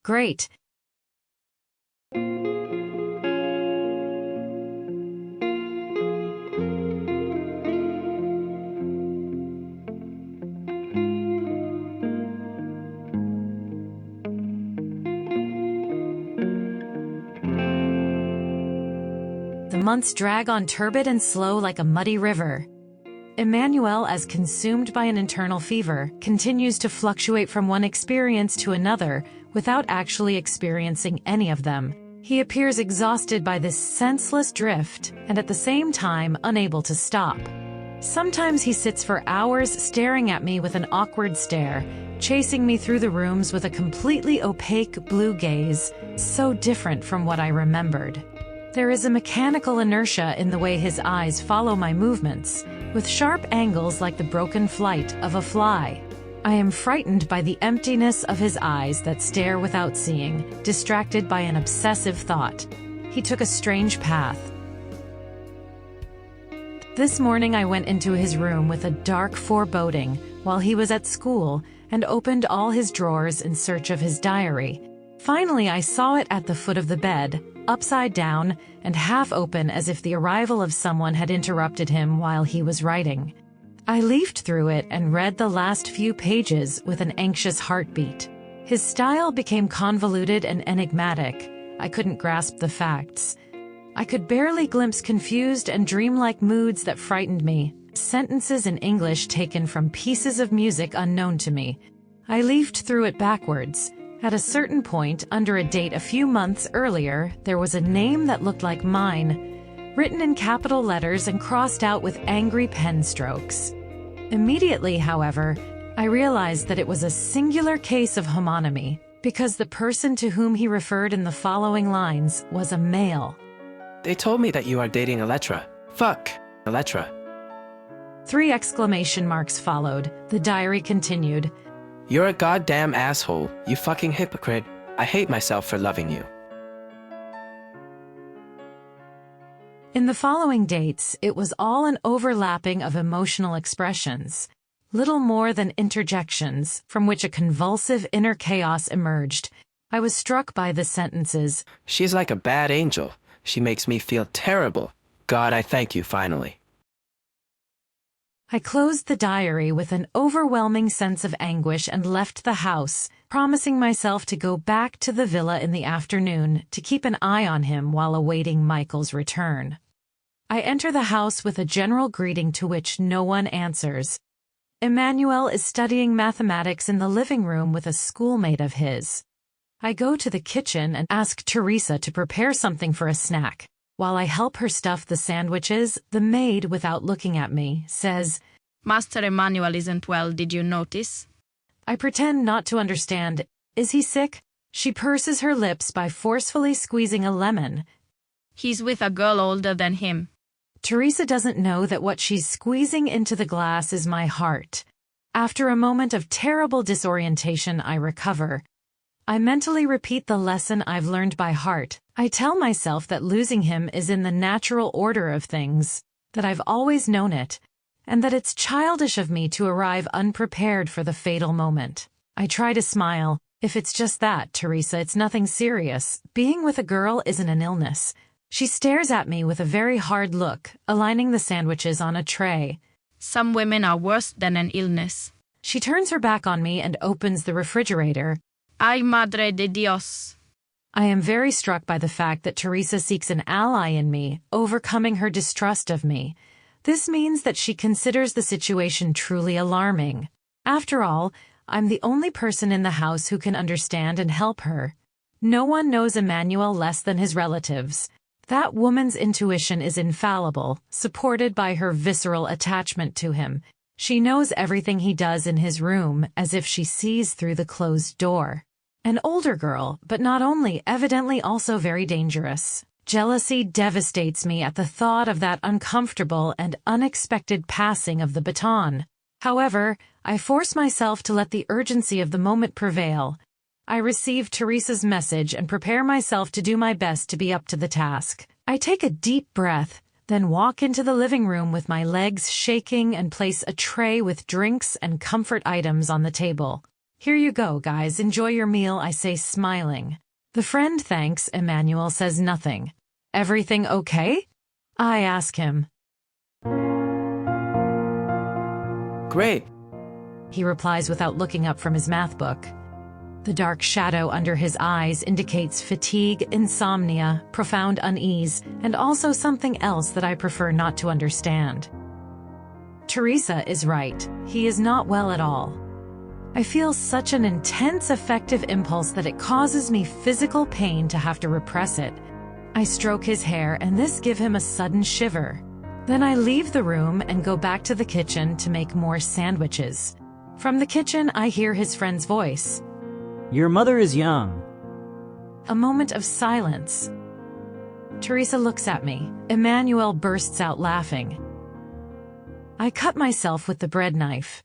Great. The months drag on turbid and slow like a muddy river. Emmanuel, as consumed by an internal fever, continues to fluctuate from one experience to another without actually experiencing any of them. He appears exhausted by this senseless drift and at the same time unable to stop. Sometimes he sits for hours staring at me with an awkward stare, chasing me through the rooms with a completely opaque blue gaze, so different from what I remembered. There is a mechanical inertia in the way his eyes follow my movements, with sharp angles like the broken flight of a fly. I am frightened by the emptiness of his eyes that stare without seeing, distracted by an obsessive thought. He took a strange path. This morning I went into his room with a dark foreboding while he was at school and opened all his drawers in search of his diary. Finally, I saw it at the foot of the bed, upside down and half open as if the arrival of someone had interrupted him while he was writing. I leafed through it and read the last few pages with an anxious heartbeat. His style became convoluted and enigmatic. I couldn't grasp the facts. I could barely glimpse confused and dreamlike moods that frightened me, sentences in English taken from pieces of music unknown to me. I leafed through it backwards. At a certain point, under a date a few months earlier, there was a name that looked like mine, written in capital letters and crossed out with angry pen strokes. Immediately, however, I realized that it was a singular case of homonymy, because the person to whom he referred in the following lines was a male. They told me that you are dating Elettra. Fuck, Elettra. 3 exclamation marks followed. The diary continued. You're a goddamn asshole, you fucking hypocrite. I hate myself for loving you. In the following dates, it was all an overlapping of emotional expressions, little more than interjections, from which a convulsive inner chaos emerged. I was struck by the sentences. She's like a bad angel. She makes me feel terrible. God, I thank you finally. I closed the diary with an overwhelming sense of anguish and left the house, promising myself to go back to the villa in the afternoon to keep an eye on him while awaiting Michael's return. I enter the house with a general greeting to which no one answers. Emmanuel is studying mathematics in the living room with a schoolmate of his. I go to the kitchen and ask Teresa to prepare something for a snack. While I help her stuff the sandwiches, the maid, without looking at me, says, Master Emmanuel isn't well, did you notice? I pretend not to understand. Is he sick? She purses her lips by forcefully squeezing a lemon. He's with a girl older than him. Teresa doesn't know that what she's squeezing into the glass is my heart. After a moment of terrible disorientation, I recover. I mentally repeat the lesson I've learned by heart. I tell myself that losing him is in the natural order of things, that I've always known it, and that it's childish of me to arrive unprepared for the fatal moment. I try to smile. If it's just that, Teresa, it's nothing serious. Being with a girl isn't an illness. She stares at me with a very hard look, aligning the sandwiches on a tray. Some women are worse than an illness. She turns her back on me and opens the refrigerator. Ay, madre de Dios. I am very struck by the fact that Teresa seeks an ally in me, overcoming her distrust of me. This means that she considers the situation truly alarming. After all, I'm the only person in the house who can understand and help her. No one knows Emmanuel less than his relatives. That woman's intuition is infallible, supported by her visceral attachment to him. She knows everything he does in his room, as if she sees through the closed door. An older girl, but not only, evidently also very dangerous. Jealousy devastates me at the thought of that uncomfortable and unexpected passing of the baton. However, I force myself to let the urgency of the moment prevail. I receive Teresa's message and prepare myself to do my best to be up to the task. I take a deep breath, then walk into the living room with my legs shaking and place a tray with drinks and comfort items on the table. Here you go, guys. Enjoy your meal, I say, smiling. The friend thanks. Emmanuel says nothing. Everything okay? I ask him. Great. He replies without looking up from his math book. The dark shadow under his eyes indicates fatigue, insomnia, profound unease, and also something else that I prefer not to understand. Teresa is right. He is not well at all. I feel such an intense affective impulse that it causes me physical pain to have to repress it. I stroke his hair and this gives him a sudden shiver. Then I leave the room and go back to the kitchen to make more sandwiches. From the kitchen, I hear his friend's voice. Your mother is young. A moment of silence. Teresa looks at me. Emmanuel bursts out laughing. I cut myself with the bread knife.